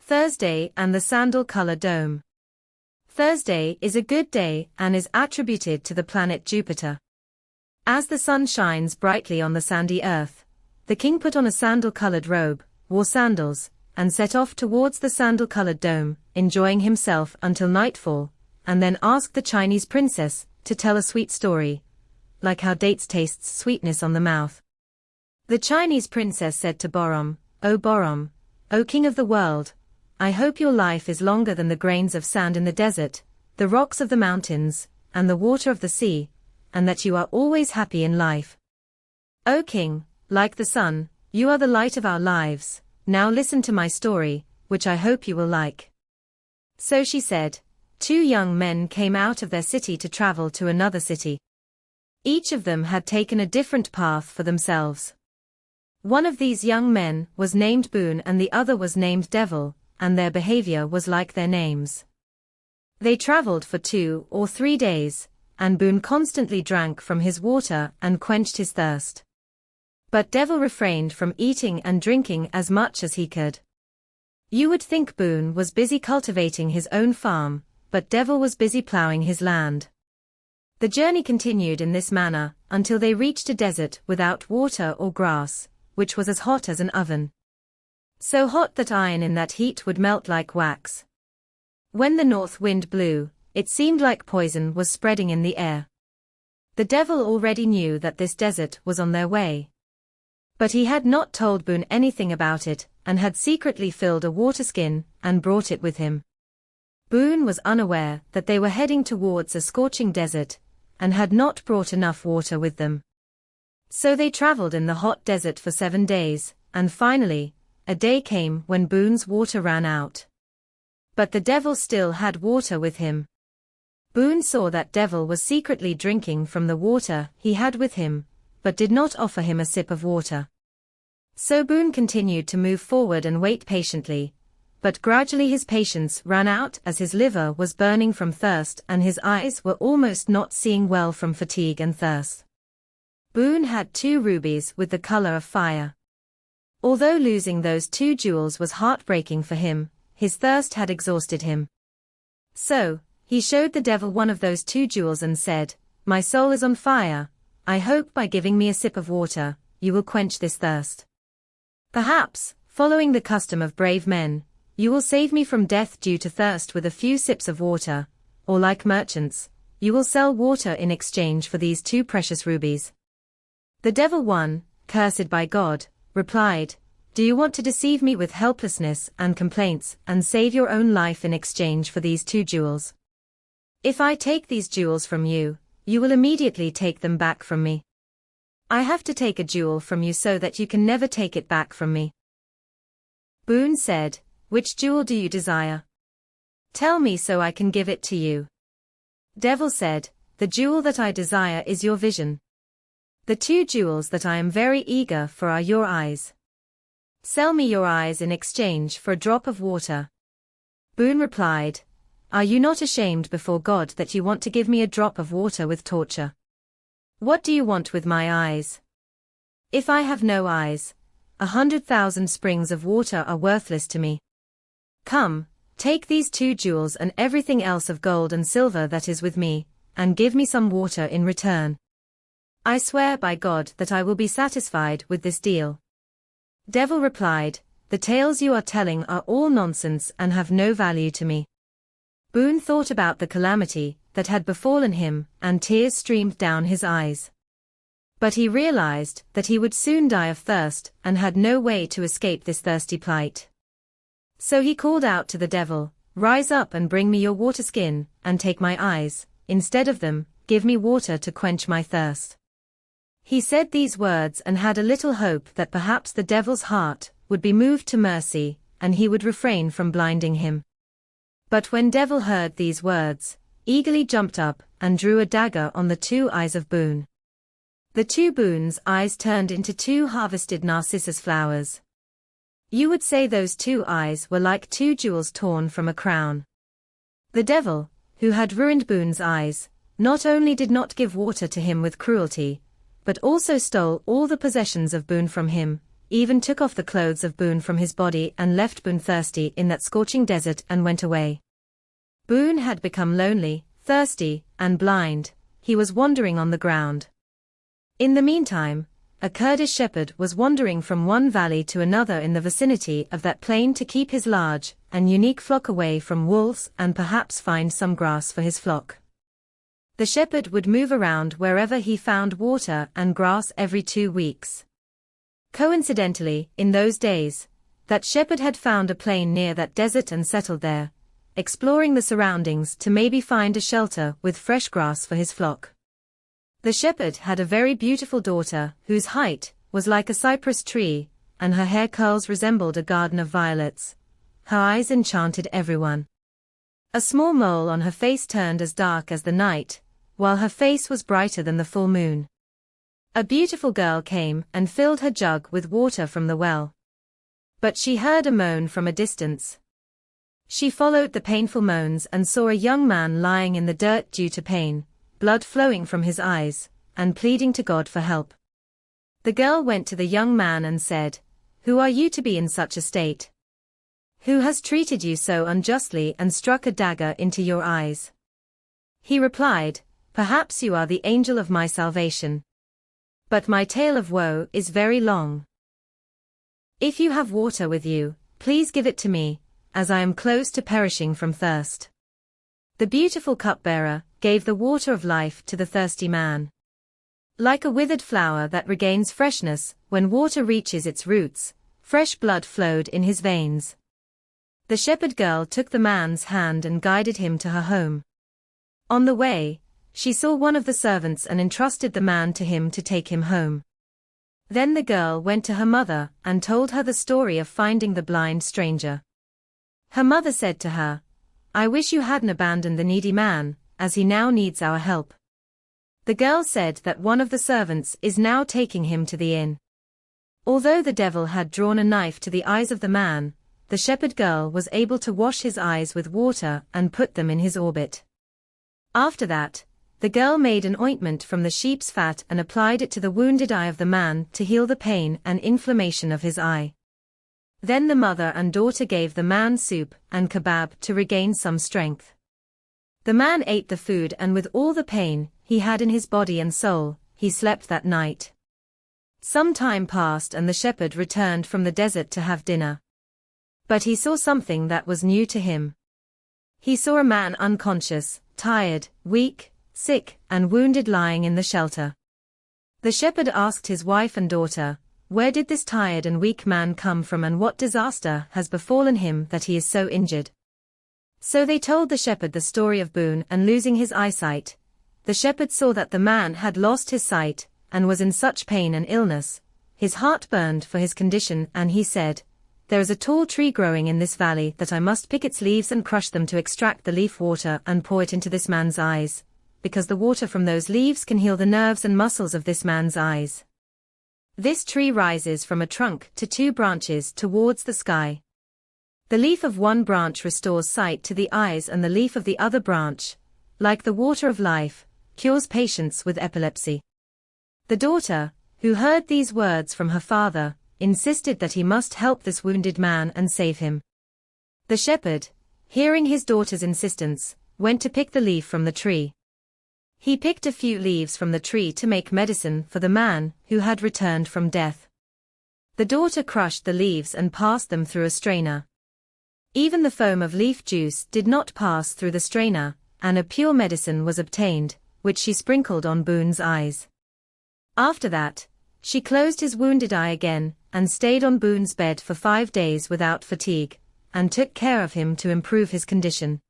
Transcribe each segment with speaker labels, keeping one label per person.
Speaker 1: Thursday and the Sandal Color Dome. Thursday is a good day and is attributed to the planet Jupiter. As the sun shines brightly on the sandy earth, the king put on a sandal-colored robe, wore sandals, and set off towards the sandal-colored dome, enjoying himself until nightfall, and then asked the Chinese princess to tell a sweet story, like how dates tastes sweetness on the mouth. The Chinese princess said to Borom, "O king of the world, I hope your life is longer than the grains of sand in the desert, the rocks of the mountains, and the water of the sea, and that you are always happy in life. O king, like the sun, you are the light of our lives. Now listen to my story, which I hope you will like." So she said. 2 young men came out of their city to travel to another city. Each of them had taken a different path for themselves. One of these young men was named Boon and the other was named Devil, and their behavior was like their names. They traveled for 2 or 3 days, and Boon constantly drank from his water and quenched his thirst. But Devil refrained from eating and drinking as much as he could. You would think Boon was busy cultivating his own farm, but Devil was busy plowing his land. The journey continued in this manner until they reached a desert without water or grass, which was as hot as an oven. So hot that iron in that heat would melt like wax. When the north wind blew, it seemed like poison was spreading in the air. The Devil already knew that this desert was on their way. But he had not told Boon anything about it, and had secretly filled a water skin and brought it with him. Boon was unaware that they were heading towards a scorching desert, and had not brought enough water with them. So they traveled in the hot desert for 7 days, and finally, a day came when Boon's water ran out. But the Devil still had water with him. Boon saw that Devil was secretly drinking from the water he had with him, but did not offer him a sip of water. So Boon continued to move forward and wait patiently, but gradually his patience ran out as his liver was burning from thirst and his eyes were almost not seeing well from fatigue and thirst. Boon had 2 rubies with the color of fire. Although losing those 2 jewels was heartbreaking for him, his thirst had exhausted him. So, he showed the Devil one of those 2 jewels and said, "My soul is on fire. I hope by giving me a sip of water, you will quench this thirst. Perhaps, following the custom of brave men, you will save me from death due to thirst with a few sips of water, or like merchants, you will sell water in exchange for these 2 precious rubies." The Devil one, cursed by God, replied, "Do you want to deceive me with helplessness and complaints and save your own life in exchange for these 2 jewels? If I take these jewels from you, you will immediately take them back from me. I have to take a jewel from you so that you can never take it back from me." Boon said, "Which jewel do you desire? Tell me so I can give it to you." Devil said, "The jewel that I desire is your vision. The 2 jewels that I am very eager for are your eyes. Sell me your eyes in exchange for a drop of water." Boon replied, "Are you not ashamed before God that you want to give me a drop of water with torture? What do you want with my eyes? If I have no eyes, 100,000 springs of water are worthless to me. Come, take these 2 jewels and everything else of gold and silver that is with me, and give me some water in return. I swear by God that I will be satisfied with this deal." Devil replied, "The tales you are telling are all nonsense and have no value to me." Boon thought about the calamity that had befallen him, and tears streamed down his eyes. But he realized that he would soon die of thirst and had no way to escape this thirsty plight. So he called out to the Devil, "Rise up and bring me your water skin, and take my eyes. Instead of them, give me water to quench my thirst." He said these words and had a little hope that perhaps the Devil's heart would be moved to mercy, and he would refrain from blinding him. But when Devil heard these words, eagerly jumped up and drew a dagger on the 2 eyes of Boon. The 2 Boon's eyes turned into 2 harvested narcissus flowers. You would say those 2 eyes were like 2 jewels torn from a crown. The Devil, who had ruined Boon's eyes, not only did not give water to him with cruelty, but also stole all the possessions of Boon from him, even took off the clothes of Boone from his body and left Boone thirsty in that scorching desert and went away. Boone had become lonely, thirsty, and blind. He was wandering on the ground. In the meantime, a Kurdish shepherd was wandering from one valley to another in the vicinity of that plain to keep his large and unique flock away from wolves and perhaps find some grass for his flock. The shepherd would move around wherever he found water and grass every 2 weeks. Coincidentally, in those days, that shepherd had found a plain near that desert and settled there, exploring the surroundings to maybe find a shelter with fresh grass for his flock. The shepherd had a very beautiful daughter whose height was like a cypress tree, and her hair curls resembled a garden of violets. Her eyes enchanted everyone. A small mole on her face turned as dark as the night, while her face was brighter than the full moon. A beautiful girl came and filled her jug with water from the well. But she heard a moan from a distance. She followed the painful moans and saw a young man lying in the dirt due to pain, blood flowing from his eyes, and pleading to God for help. The girl went to the young man and said, "Who are you to be in such a state? Who has treated you so unjustly and struck a dagger into your eyes?" He replied, "Perhaps you are the angel of my salvation. But my tale of woe is very long. If you have water with you, please give it to me, as I am close to perishing from thirst." The beautiful cupbearer gave the water of life to the thirsty man. Like a withered flower that regains freshness when water reaches its roots, fresh blood flowed in his veins. The shepherd girl took the man's hand and guided him to her home. On the way, she saw one of the servants and entrusted the man to him to take him home. Then the girl went to her mother and told her the story of finding the blind stranger. Her mother said to her, "I wish you hadn't abandoned the needy man, as he now needs our help." The girl said that one of the servants is now taking him to the inn. Although the devil had drawn a knife to the eyes of the man, the shepherd girl was able to wash his eyes with water and put them in his orbit. After that, the girl made an ointment from the sheep's fat and applied it to the wounded eye of the man to heal the pain and inflammation of his eye. Then the mother and daughter gave the man soup and kebab to regain some strength. The man ate the food and with all the pain he had in his body and soul, he slept that night. Some time passed and the shepherd returned from the desert to have dinner. But he saw something that was new to him. He saw a man unconscious, tired, weak, sick, and wounded lying in the shelter. The shepherd asked his wife and daughter, "Where did this tired and weak man come from and what disaster has befallen him that he is so injured?" So they told the shepherd the story of Boone and losing his eyesight. The shepherd saw that the man had lost his sight, and was in such pain and illness. His heart burned for his condition and he said, "There is a tall tree growing in this valley that I must pick its leaves and crush them to extract the leaf water and pour it into this man's eyes, because the water from those leaves can heal the nerves and muscles of this man's eyes." This tree rises from a trunk to 2 branches towards the sky. The leaf of one branch restores sight to the eyes and the leaf of the other branch, like the water of life, cures patients with epilepsy. The daughter, who heard these words from her father, insisted that he must help this wounded man and save him. The shepherd, hearing his daughter's insistence, went to pick the leaf from the tree. He picked a few leaves from the tree to make medicine for the man who had returned from death. The daughter crushed the leaves and passed them through a strainer. Even the foam of leaf juice did not pass through the strainer, and a pure medicine was obtained, which she sprinkled on Boone's eyes. After that, she closed his wounded eye again, and stayed on Boone's bed for 5 days without fatigue, and took care of him to improve his condition.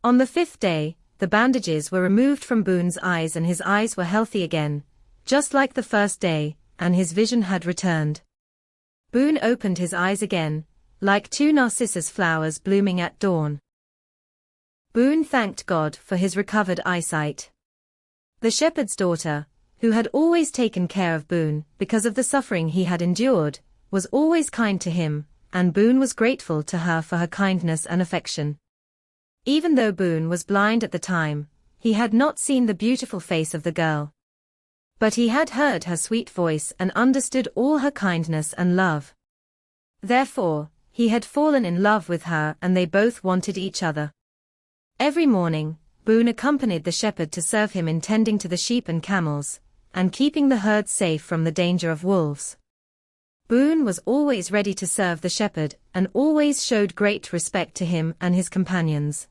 Speaker 1: On the 5th day, the bandages were removed from Boone's eyes and his eyes were healthy again, just like the first day, and his vision had returned. Boone opened his eyes again, like 2 narcissus flowers blooming at dawn. Boone thanked God for his recovered eyesight. The shepherd's daughter, who had always taken care of Boone because of the suffering he had endured, was always kind to him, and Boone was grateful to her for her kindness and affection. Even though Boone was blind at the time, he had not seen the beautiful face of the girl. But he had heard her sweet voice and understood all her kindness and love. Therefore, he had fallen in love with her and they both wanted each other. Every morning, Boone accompanied the shepherd to serve him in tending to the sheep and camels, and keeping the herd safe from the danger of wolves. Boone was always ready to serve the shepherd and always showed great respect to him and his companions.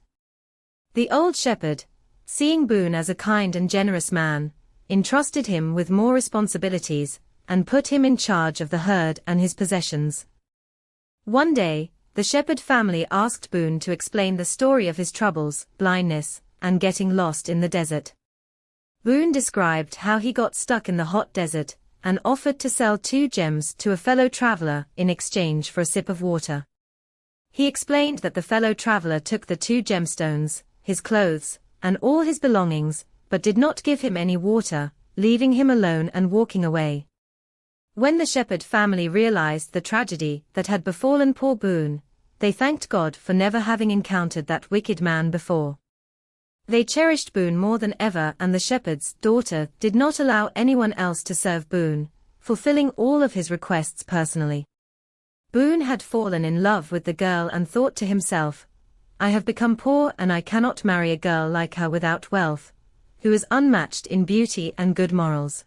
Speaker 1: The old shepherd, seeing Boone as a kind and generous man, entrusted him with more responsibilities and put him in charge of the herd and his possessions. One day, the shepherd family asked Boone to explain the story of his troubles, blindness, and getting lost in the desert. Boone described how he got stuck in the hot desert and offered to sell 2 gems to a fellow traveler in exchange for a sip of water. He explained that the fellow traveler took the 2 gemstones, his clothes, and all his belongings, but did not give him any water, leaving him alone and walking away. When the shepherd family realized the tragedy that had befallen poor Boone, they thanked God for never having encountered that wicked man before. They cherished Boone more than ever, and the shepherd's daughter did not allow anyone else to serve Boone, fulfilling all of his requests personally. Boone had fallen in love with the girl and thought to himself, "I have become poor and I cannot marry a girl like her without wealth, who is unmatched in beauty and good morals.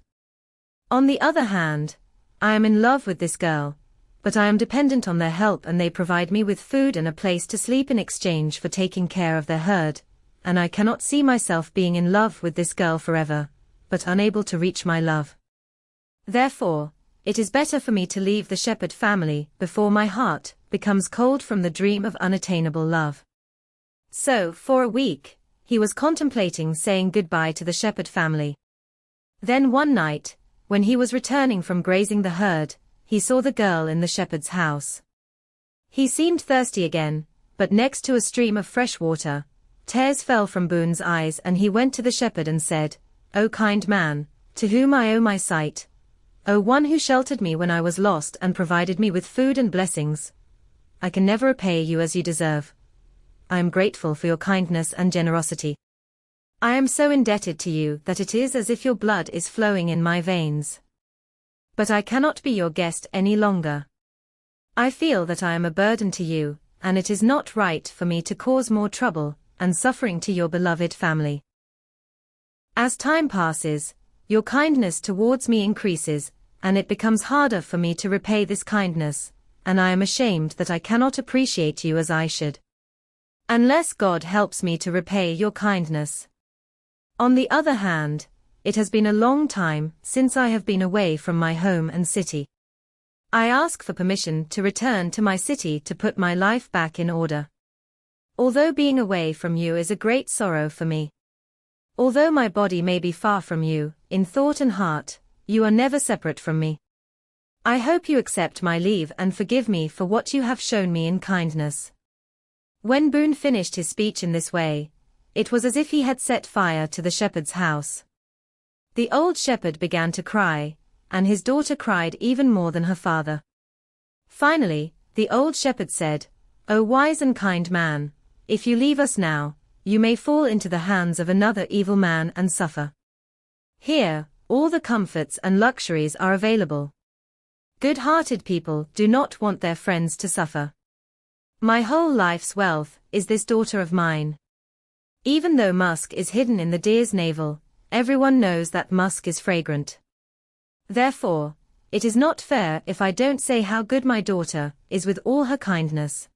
Speaker 1: On the other hand, I am in love with this girl, but I am dependent on their help and they provide me with food and a place to sleep in exchange for taking care of their herd, and I cannot see myself being in love with this girl forever, but unable to reach my love. Therefore, it is better for me to leave the shepherd family before my heart becomes cold from the dream of unattainable love." So, for a week, he was contemplating saying goodbye to the shepherd family. Then one night, when he was returning from grazing the herd, he saw the girl in the shepherd's house. He seemed thirsty again, but next to a stream of fresh water, tears fell from Boone's eyes and he went to the shepherd and said, "O kind man, to whom I owe my sight, O one who sheltered me when I was lost and provided me with food and blessings, I can never repay you as you deserve. I am grateful for your kindness and generosity. I am so indebted to you that it is as if your blood is flowing in my veins. But I cannot be your guest any longer. I feel that I am a burden to you, and it is not right for me to cause more trouble and suffering to your beloved family. As time passes, your kindness towards me increases, and it becomes harder for me to repay this kindness, and I am ashamed that I cannot appreciate you as I should. Unless God helps me to repay your kindness. On the other hand, it has been a long time since I have been away from my home and city. I ask for permission to return to my city to put my life back in order. Although being away from you is a great sorrow for me. Although my body may be far from you, in thought and heart, you are never separate from me. I hope you accept my leave and forgive me for what you have shown me in kindness." When Boone finished his speech in this way, it was as if he had set fire to the shepherd's house. The old shepherd began to cry, and his daughter cried even more than her father. Finally, the old shepherd said, "O wise and kind man, if you leave us now, you may fall into the hands of another evil man and suffer. Here, all the comforts and luxuries are available. Good-hearted people do not want their friends to suffer. My whole life's wealth is this daughter of mine. Even though musk is hidden in the deer's navel, everyone knows that musk is fragrant. Therefore, it is not fair if I don't say how good my daughter is with all her kindness.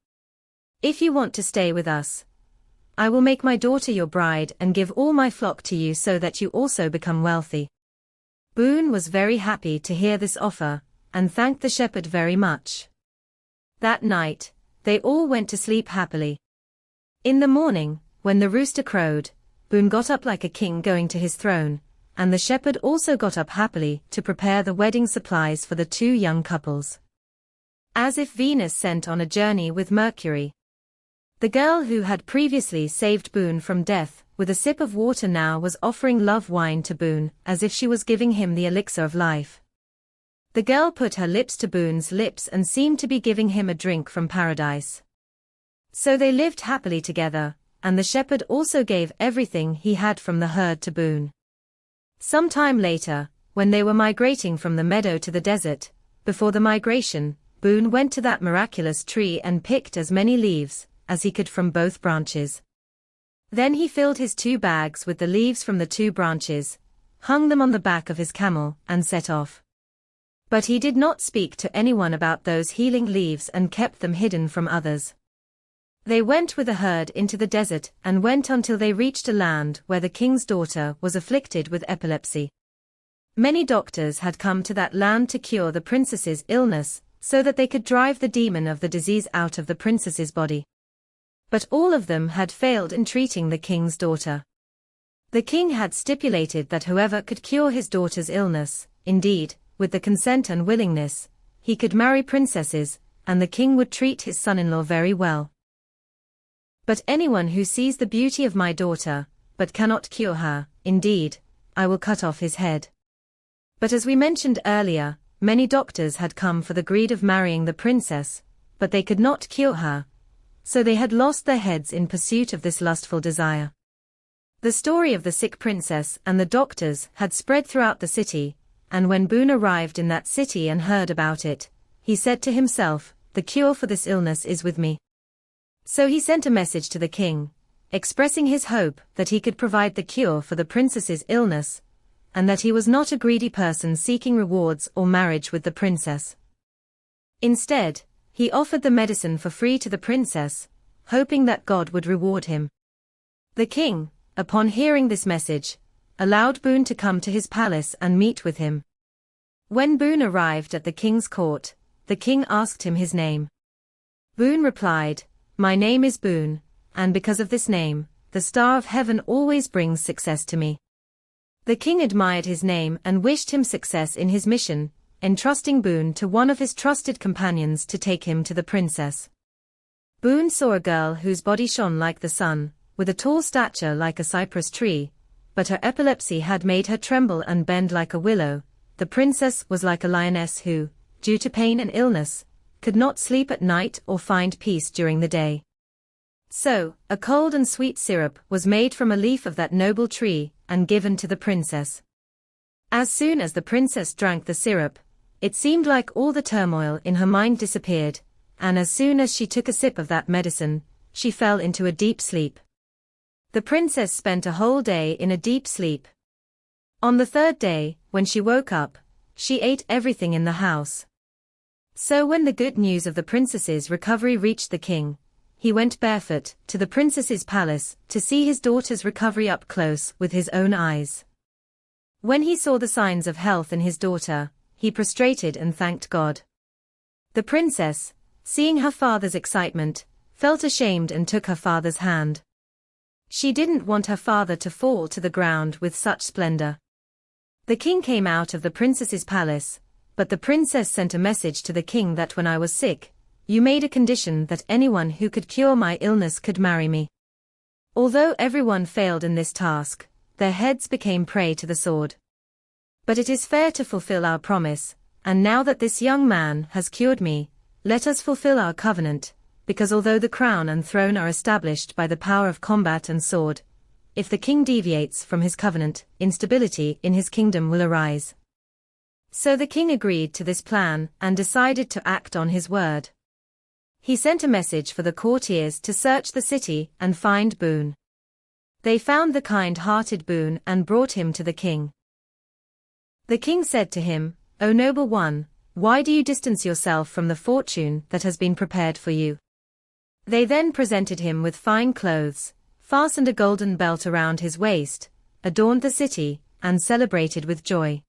Speaker 1: If you want to stay with us, I will make my daughter your bride and give all my flock to you so that you also become wealthy." Boone was very happy to hear this offer, and thanked the shepherd very much. That night, they all went to sleep happily. In the morning, when the rooster crowed, Boone got up like a king going to his throne, and the shepherd also got up happily to prepare the wedding supplies for the 2 young couples. As if Venus sent on a journey with Mercury. The girl who had previously saved Boone from death with a sip of water now was offering love wine to Boone as if she was giving him the elixir of life. The girl put her lips to Boone's lips and seemed to be giving him a drink from paradise. So they lived happily together, and the shepherd also gave everything he had from the herd to Boone. Some time later, when they were migrating from the meadow to the desert, before the migration, Boone went to that miraculous tree and picked as many leaves as he could from both branches. Then he filled his 2 bags with the leaves from the 2 branches, hung them on the back of his camel, and set off. But he did not speak to anyone about those healing leaves and kept them hidden from others. They went with a herd into the desert and went until they reached a land where the king's daughter was afflicted with epilepsy. Many doctors had come to that land to cure the princess's illness, so that they could drive the demon of the disease out of the princess's body. But all of them had failed in treating the king's daughter. The king had stipulated that whoever could cure his daughter's illness, indeed, with the consent and willingness, he could marry princesses, and the king would treat his son-in-law very well. But anyone who sees the beauty of my daughter, but cannot cure her, indeed, I will cut off his head. But as we mentioned earlier, many doctors had come for the greed of marrying the princess, but they could not cure her, so they had lost their heads in pursuit of this lustful desire. The story of the sick princess and the doctors had spread throughout the city, and when Boone arrived in that city and heard about it, he said to himself, "The cure for this illness is with me." So he sent a message to the king, expressing his hope that he could provide the cure for the princess's illness, and that he was not a greedy person seeking rewards or marriage with the princess. Instead, he offered the medicine for free to the princess, hoping that God would reward him. The king, upon hearing this message, allowed Boone to come to his palace and meet with him. When Boone arrived at the king's court, the king asked him his name. Boone replied, "My name is Boone, and because of this name, the star of heaven always brings success to me." The king admired his name and wished him success in his mission, entrusting Boone to one of his trusted companions to take him to the princess. Boone saw a girl whose body shone like the sun, with a tall stature like a cypress tree, but her epilepsy had made her tremble and bend like a willow. The princess was like a lioness who, due to pain and illness, could not sleep at night or find peace during the day. So, a cold and sweet syrup was made from a leaf of that noble tree, and given to the princess. As soon as the princess drank the syrup, it seemed like all the turmoil in her mind disappeared, and as soon as she took a sip of that medicine, she fell into a deep sleep. The princess spent a whole day in a deep sleep. On the 3rd day, when she woke up, she ate everything in the house. So when the good news of the princess's recovery reached the king, he went barefoot to the princess's palace to see his daughter's recovery up close with his own eyes. When he saw the signs of health in his daughter, he prostrated and thanked God. The princess, seeing her father's excitement, felt ashamed and took her father's hand. She didn't want her father to fall to the ground with such splendor. The king came out of the princess's palace, but the princess sent a message to the king that when I was sick, you made a condition that anyone who could cure my illness could marry me. Although everyone failed in this task, their heads became prey to the sword. But it is fair to fulfill our promise, and now that this young man has cured me, let us fulfill our covenant, because although the crown and throne are established by the power of combat and sword, if the king deviates from his covenant, instability in his kingdom will arise. So the king agreed to this plan and decided to act on his word. He sent a message for the courtiers to search the city and find Boone. They found the kind-hearted Boone and brought him to the king. The king said to him, "O noble one, why do you distance yourself from the fortune that has been prepared for you?" They then presented him with fine clothes, fastened a golden belt around his waist, adorned the city, and celebrated with joy.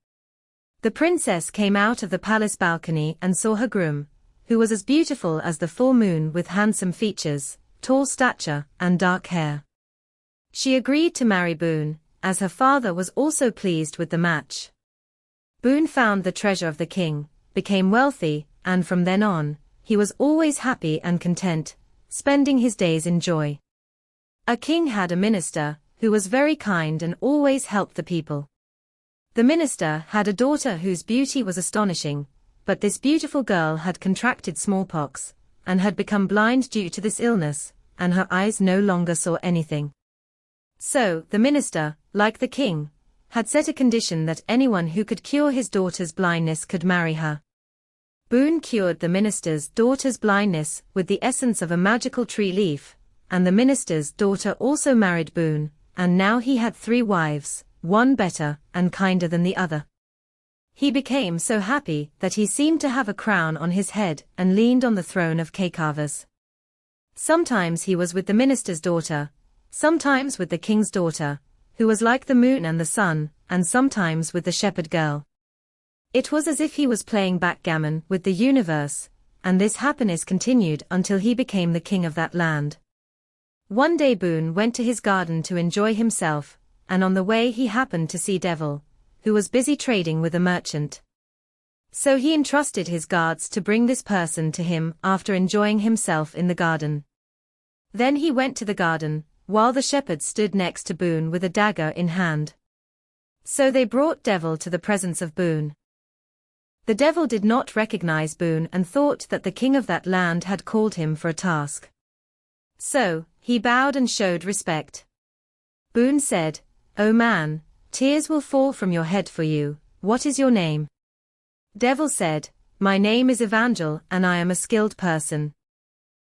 Speaker 1: The princess came out of the palace balcony and saw her groom, who was as beautiful as the full moon with handsome features, tall stature, and dark hair. She agreed to marry Boone, as her father was also pleased with the match. Boone found the treasure of the king, became wealthy, and from then on, he was always happy and content, spending his days in joy. A king had a minister, who was very kind and always helped the people. The minister had a daughter whose beauty was astonishing, but this beautiful girl had contracted smallpox, and had become blind due to this illness, and her eyes no longer saw anything. So, the minister, like the king, had set a condition that anyone who could cure his daughter's blindness could marry her. Boone cured the minister's daughter's blindness with the essence of a magical tree leaf, and the minister's daughter also married Boone, and now he had 3 wives, one better and kinder than the other. He became so happy that he seemed to have a crown on his head and leaned on the throne of Kekavas. Sometimes he was with the minister's daughter, sometimes with the king's daughter, who was like the moon and the sun, and sometimes with the shepherd girl. It was as if he was playing backgammon with the universe, and this happiness continued until he became the king of that land. One day Boone went to his garden to enjoy himself, and on the way he happened to see Devil, who was busy trading with a merchant. So he entrusted his guards to bring this person to him after enjoying himself in the garden. Then he went to the garden, while the shepherd stood next to Boone with a dagger in hand. So they brought Devil to the presence of Boone. The Devil did not recognize Boone and thought that the king of that land had called him for a task. So, he bowed and showed respect. Boone said, "O man, tears will fall from your head for you. What is your name?" Devil said, "My name is Evangel and I am a skilled person."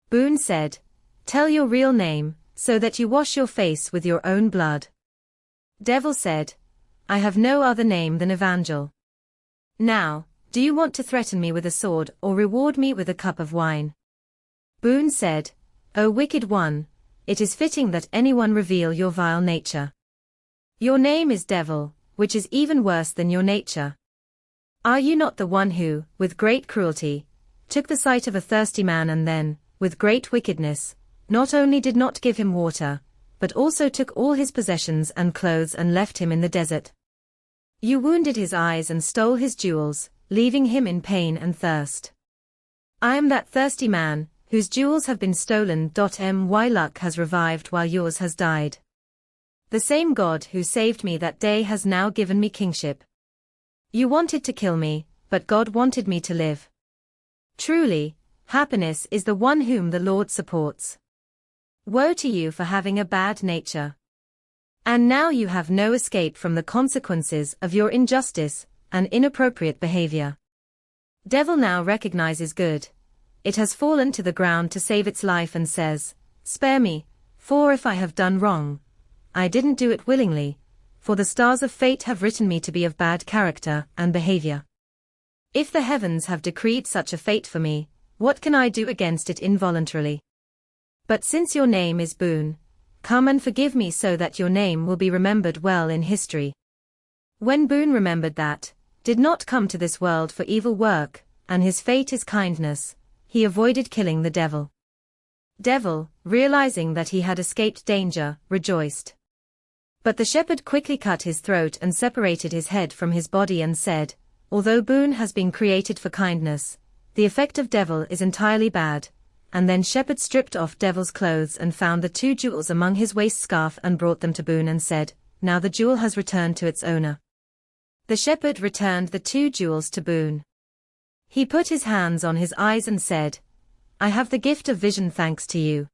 Speaker 1: Boone said, "Tell your real name, so that you wash your face with your own blood." Devil said, "I have no other name than Evangel. Now, do you want to threaten me with a sword or reward me with a cup of wine?" Boone said, "O wicked one, it is fitting that anyone reveal your vile nature. Your name is Devil, which is even worse than your nature. Are you not the one who, with great cruelty, took the sight of a thirsty man and then, with great wickedness, not only did not give him water, but also took all his possessions and clothes and left him in the desert? You wounded his eyes and stole his jewels, leaving him in pain and thirst. I am that thirsty man, whose jewels have been stolen. My luck has revived while yours has died. The same God who saved me that day has now given me kingship. You wanted to kill me, but God wanted me to live. Truly, happiness is the one whom the Lord supports. Woe to you for having a bad nature. And now you have no escape from the consequences of your injustice and inappropriate behavior." Devil now recognizes good. It has fallen to the ground to save its life and says, "Spare me, for if I have done wrong, I didn't do it willingly, for the stars of fate have written me to be of bad character and behavior. If the heavens have decreed such a fate for me, what can I do against it involuntarily? But since your name is Boone, come and forgive me so that your name will be remembered well in history." When Boone remembered that, did not come to this world for evil work, and his fate is kindness, he avoided killing the Devil. Devil, realizing that he had escaped danger, rejoiced. But the shepherd quickly cut his throat and separated his head from his body and said, "Although Boone has been created for kindness, the effect of Devil is entirely bad." And then shepherd stripped off Devil's clothes and found the 2 jewels among his waist scarf and brought them to Boone and said, "Now the jewel has returned to its owner." The shepherd returned the 2 jewels to Boone. He put his hands on his eyes and said, "I have the gift of vision thanks to you.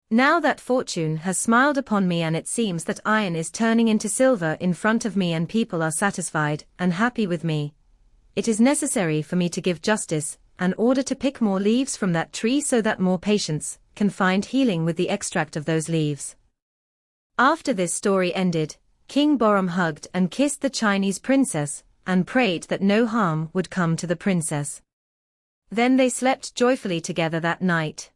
Speaker 1: Now that fortune has smiled upon me and it seems that iron is turning into silver in front of me and people are satisfied and happy with me, it is necessary for me to give justice and order to pick more leaves from that tree so that more patients can find healing with the extract of those leaves." After this story ended, King Borum hugged and kissed the Chinese princess, and prayed that no harm would come to the princess. Then they slept joyfully together that night.